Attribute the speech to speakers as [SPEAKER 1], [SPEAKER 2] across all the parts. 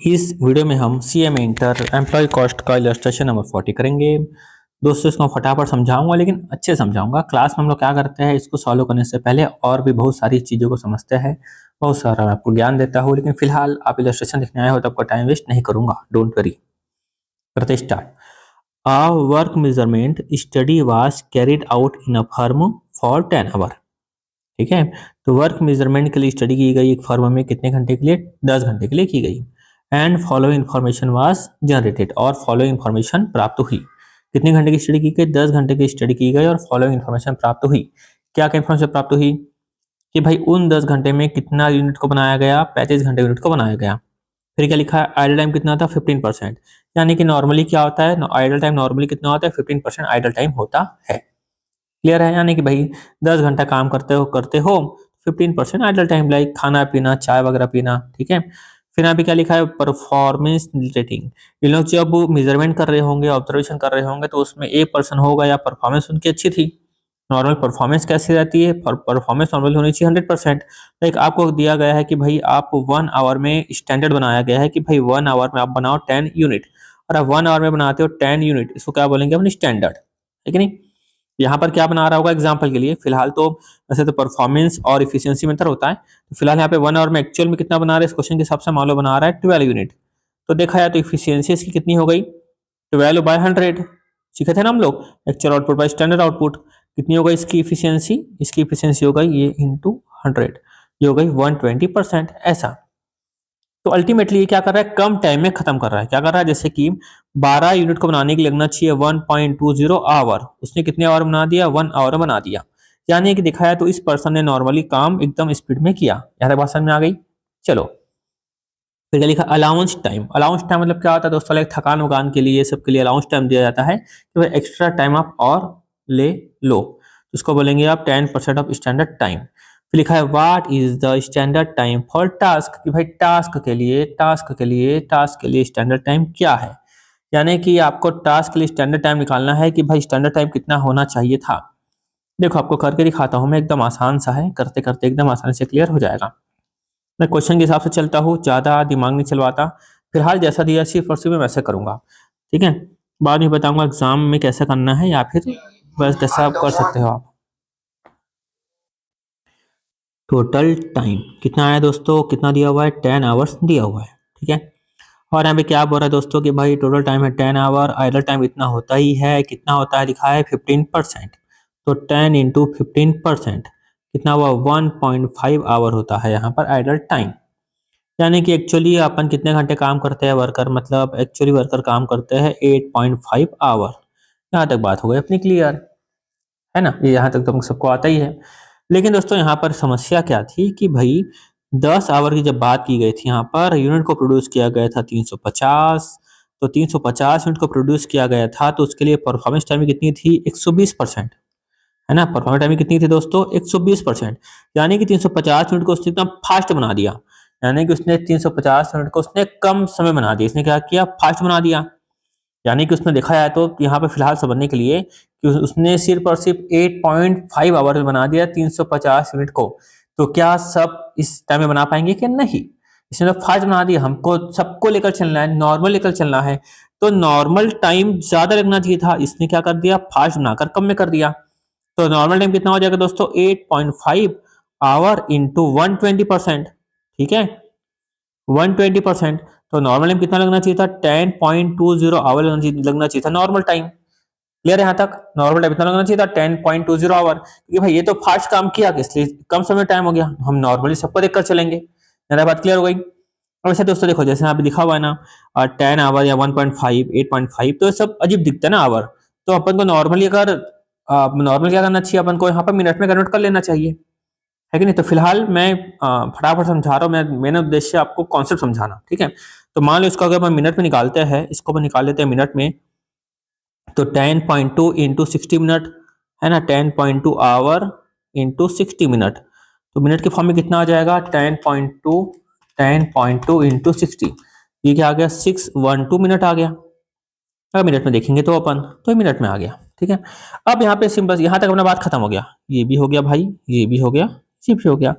[SPEAKER 1] इस वीडियो में हम सीएमए इंटर एम्प्लॉय कॉस्ट का इलस्ट्रेशन नंबर 40 करेंगे। दोस्तों इसको फटाफट समझाऊंगा, लेकिन अच्छे समझाऊंगा। क्लास में हम लोग क्या करते हैं, इसको सॉल्व करने से पहले और भी बहुत सारी चीज़ों को समझते हैं, बहुत सारा मैं आपको ज्ञान देता हूँ। लेकिन फिलहाल आप इलस्ट्रेशन देखने आए हो तो आपका टाइम वेस्ट नहीं करूंगा, डोंट वरी। करते start. A work measurement study was carried out in a firm for 10 hour. ठीक है, तो वर्क मेजरमेंट के लिए स्टडी की गई एक फर्म में कितने घंटे के लिए? 10 घंटे के लिए की गई। And following information was generated, और फॉलोइंग इन्फॉर्मेशन प्राप्त हुई। कितने घंटे की स्टडी की गई? 10 घंटे की स्टडी की गई और फॉलोइंग इन्फॉर्मेशन प्राप्त हुई। क्या क्या इन्फॉर्मेशन प्राप्त हुई कि भाई उन 10 घंटे में कितना यूनिट को बनाया गया? 35 घंटे यूनिट को बनाया गया। फिर क्या लिखा है? आइडल टाइम कितना था? 15%। यानी कि नॉर्मली क्या होता है, आइडल टाइम नॉर्मली कितना होता है? 15% आइडल टाइम होता है। क्लियर है? यानी कि भाई 10 घंटा काम करते हो 15% आइडल टाइम, लाइक खाना पीना, चाय वगैरह पीना। ठीक है, फिर यहाँ पे क्या लिखा है? Performance rating. ये लोग जब मेजरमेंट कर रहे होंगे, ऑब्जर्वेशन कर रहे होंगे, तो उसमें एक पर्सन होगा या परफॉर्मेंस उनकी अच्छी थी। नॉर्मल परफॉर्मेंस कैसी रहती है? परफॉर्मेंस नॉर्मल होनी चाहिए 100%। लाइक आपको दिया गया है कि भाई आप 1 आवर में, स्टैंडर्ड बनाया गया है कि भाई 1 आवर में आप बनाओ 10 यूनिट, और आप 1 आवर में बनाते हो 10 यूनिट, इसको क्या बोलेंगे? अपनी स्टैंडर्ड, है कि नहीं? यहाँ पर क्या बना रहा होगा एग्जाम्पल के लिए? फिलहाल तो वैसे तो परफॉर्मेंस और इफिशियंसी में अंतर होता है, तो फिलहाल यहाँ पे 1 आवर में एक्चुअल में कितना बना रहा है इस क्वेश्चन के हिसाब से? मान लो बना रहा है 12 यूनिट। तो देखा जाए तो इफिशियंसी इसकी कितनी हो गई? 12/100। सीखे थे ना हम लोग, actual output by standard output. कितनी हो गई इसकी इफिशियंसी? इसकी इफिशियंसी हो गई ये इंटू 100, ये हो गई 120%। ऐसा तो अल्टीमेटली ये क्या कर रहा है? कम टाइम में खत्म कर रहा है। क्या कर रहा है? जैसे कि 12 यूनिट को बनाने के लिए लगना चाहिए 1.20 आवर, उसने कितने आवर बना दिया? 1 आवर बना दिया। यानी कि दिखाया तो इस पर्सन ने नॉर्मली काम एकदम स्पीड में किया। यार बात समझ में आ गई? चलो फिर क्या लिखा? Allowance time. अलाउंस टाइम मतलब क्या होता है दोस्तों? लाइक थकान वकान के लिए, सब के लिए अलाउंस टाइम दिया जाता है कि भाई एक्स्ट्रा टाइम आप और ले लो, तो उसको बोलेंगे आप 10% ऑफ स्टैंडर्ड टाइम। फिर लिखा है what is the standard time for task, कि भाई टास्क के लिए स्टैंडर्ड टाइम क्या है। यानी कि आपको टास्क के लिए स्टैंडर्ड टाइम निकालना है कि भाई स्टैंडर्ड टाइम कितना होना चाहिए था। देखो आपको करके दिखाता हूं मैं, एकदम आसान सा है, करते करते एकदम आसानी से क्लियर हो जाएगा। मैं क्वेश्चन के हिसाब से चलता हूँ, ज़्यादा दिमाग नहीं चलवाता। फिलहाल जैसा दिया सिर्फ और सिर्फ मैं वैसे करूँगा, ठीक है? बाद में बताऊंगा एग्जाम में कैसे करना है, या फिर बस जैसा आप कर सकते हो आप। टोटल टाइम कितना आया दोस्तों? कितना दिया हुआ है? 10 आवर्स दिया हुआ है। ठीक है, और यहाँ पे क्या बोल रहा है दोस्तों कि भाई टोटल टाइम है 10 आवर, आइडल टाइम इतना होता ही है। कितना होता है? लिखा है 15%। तो 10 इंटू 15% कितना हुआ? 1.5 आवर होता है यहाँ पर आइडल टाइम। यानी कि एक्चुअली अपन कितने घंटे काम करते हैं वर्कर, मतलब एक्चुअली वर्कर काम करते हैं 8.5 आवर। यहाँ तक बात हो गई अपनी क्लियर, है ना? ये यहाँ तक तो हम सबको आता ही है। लेकिन दोस्तों यहाँ पर समस्या क्या थी कि भाई 10 आवर की जब बात की गई थी, यहाँ पर यूनिट को प्रोड्यूस किया गया था 350। तो 350 यूनिट को प्रोड्यूस किया गया था, तो उसके लिए परफॉर्मेंस टाइमिंग कितनी थी? 120%, है ना? परफॉर्मेंस टाइमिंग कितनी थी दोस्तों? 120%। यानी कि 350 यूनिट को उसने एकदम फास्ट बना दिया। यानी कि उसने 350 यूनिट को उसने कम समय बना दिया। इसने क्या किया? फास्ट बना दिया। यानी कि उसने देखा जाए तो यहाँ पे फिलहाल समझने के लिए कि उसने सिर्फ और सिर्फ 8.5 आवर में बना दिया 350 यूनिट को। तो क्या सब इस टाइम में बना पाएंगे कि नहीं? इसने तो फास्ट बना दिया, हमको सबको लेकर चलना है, नॉर्मल लेकर चलना है, तो नॉर्मल टाइम ज्यादा लगना चाहिए था। इसने क्या कर दिया? फास्ट बनाकर कम में कर दिया। तो नॉर्मल टाइम कितना हो जाएगा दोस्तों? 8.5 आवर इंटू 120%। ठीक है, 120%। तो नॉर्मल टाइम कितना लगना चाहिए था? 10.20 आवर लगना चाहिए था नॉर्मल टाइम। क्लियर है यहाँ तक? नॉर्मल टाइम कितना लगना चाहिए था? 10.20 आवर, क्योंकि भाई ये तो फास्ट काम किया, इसलिए कम समय टाइम हो गया। हम नॉर्मली सबको देखकर चलेंगे। मेरा बात क्लियर हो गई? अब ऐसे दोस्तों देखो, जैसे यहाँ पे लिखा हुआ है ना 10 आवर या 1.5, 8.5, तो ये सब अजीब दिखता है ना आवर। तो अपन को नॉर्मली अगर नॉर्मल क्या करना चाहिए? अपन को यहाँ पर मिनट में कन्वर्ट कर लेना चाहिए, है कि नहीं? तो फिलहाल मैं फटाफट समझा रहा हूँ। मैं मेरा उद्देश्य आपको कॉन्सेप्ट समझाना, ठीक है? तो मान लो इसको अगर अपन मिनट में निकालते हैं, इसको अपन निकाल लेते हैं मिनट में, तो 10.2 इंटू 60 मिनट, है ना? 10.2 आवर इंटू 60 मिनट, तो मिनट के फॉर्म में कितना आ जाएगा? 10.2 इंटू 60, ये क्या आ गया? 612 मिनट आ गया। अगर मिनट में देखेंगे तो अपन, तो ये मिनट में आ गया। ठीक है, अब यहाँ पे सिंपल, यहाँ तक अपना बात खत्म हो गया। ये भी हो गया भाई, ये भी हो गया, ये भी हो गया।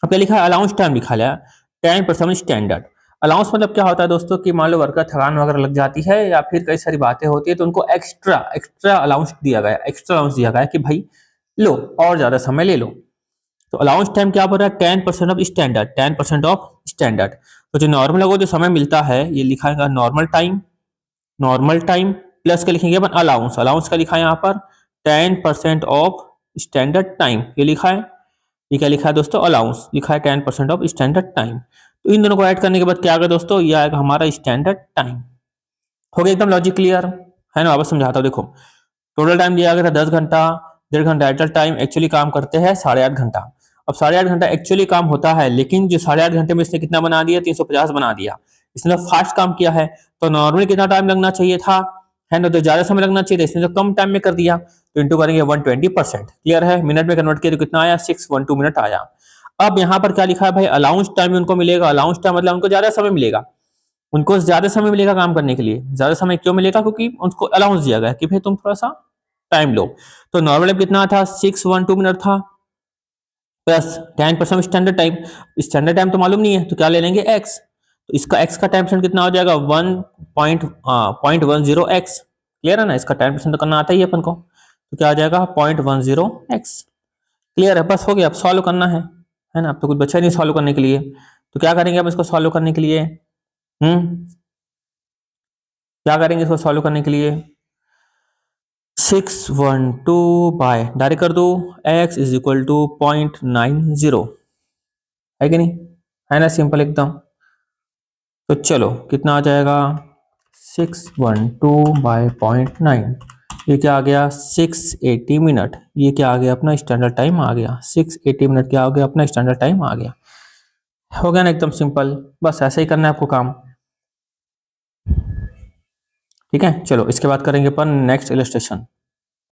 [SPEAKER 1] अब क्या लिखा है? अलाउंस टाइम लिखा है 10% स्टैंडर्ड। अलाउंस मतलब क्या होता है दोस्तों कि मान लो वर्कर थकान वगैरह लग जाती है या फिर कई सारी बातें होती है तो उनको एक्स्ट्रा एक्स्ट्रा अलाउंस दिया गया, एक्स्ट्रा अलाउंस दिया गया कि भाई लो और ज्यादा समय ले लो। तो अलाउंस टाइम क्या बोल रहा है, 10% ऑफ स्टैंडर्ड, 10% ऑफ स्टैंडर्ड। तो जो नॉर्मल लोगों को जो समय मिलता है ये लिखा है normal time, normal time plus क्या लिखेंगे अपन अलाउंस, अलाउंस का लिखा है यहाँ पर 10% ऑफ स्टैंडर्ड टाइम, ये लिखा है, ये क्या लिखा है दोस्तों, अलाउंस लिखा है 10% ऑफ स्टैंडर्ड टाइम। तो इन दोनों को ऐड करने के बाद क्या आएगा दोस्तों, ये आएगा हमारा स्टैंडर्ड टाइम। हो गया एकदम लॉजिक क्लियर है ना। वापस समझाता हूँ, देखो टोटल टाइम दिया गया था 10 घंटा, 1.5 घंटा एटल टाइम, एक्चुअली काम करते हैं 8.5 घंटा। अब 8.5 घंटा एक्चुअली काम होता है, लेकिन जो 8.5 घंटे में इसने कितना बना दिया, 350 बना दिया। इसने फास्ट काम किया है, तो नॉर्मली कितना टाइम लगना चाहिए था, है ना, तो ज्यादा समय लगना चाहिए था, इसने तो कम टाइम में कर दिया, तो इंटू करेंगे 120%। क्लियर है, मिनट में कन्वर्ट किया तो कितना आया, 612 मिनट आया। अब यहाँ पर क्या लिखा है भाई, अलाउंस टाइम उनको मिलेगा, अलाउंस टाइम मतलब उनको ज्यादा समय मिलेगा, उनको ज्यादा समय मिलेगा काम करने के लिए। ज्यादा समय क्यों मिलेगा, क्योंकि उनको अलाउंस दिया गया कि भाई तुम थोड़ा सा टाइम लो। तो नॉर्मल कितना था, 612 मिनट था, plus 10% standard time. Standard time तो मालूम नहीं है, तो क्या ले लेंगे एक्स, तो इसका एक्स का टाइम परसेंट कितना हो जाएगा, 1.10x। क्लियर है ना, इसका टाइम परसेंट तो करना आता ही है अपन को, तो क्या आ जाएगा 0.10x। क्लियर है, बस हो गया, अब सॉल्व करना है ना, अब तो कुछ बचा नहीं सॉल्व करने के लिए। तो क्या करेंगे अब इसको सॉल्व करने के लिए, क्या करेंगे इसको सॉल्व करने के लिए, 612 बाय डायरेक्ट कर दो, x इज इक्वल टू 0.90, है कि नहीं, है ना, सिंपल एकदम। तो चलो कितना आ जाएगा, 612 बाय 0.9, ये क्या आ गया 680 मिनट, ये क्या आ गया अपना स्टैंडर्ड टाइम आ गया, 680 मिनट क्या आ गया अपना स्टैंडर्ड टाइम आ गया। हो गया ना एकदम सिंपल, बस ऐसे ही करना है आपको काम। ठीक है, चलो इसके बाद करेंगे अपन नेक्स्ट इलस्ट्रेशन।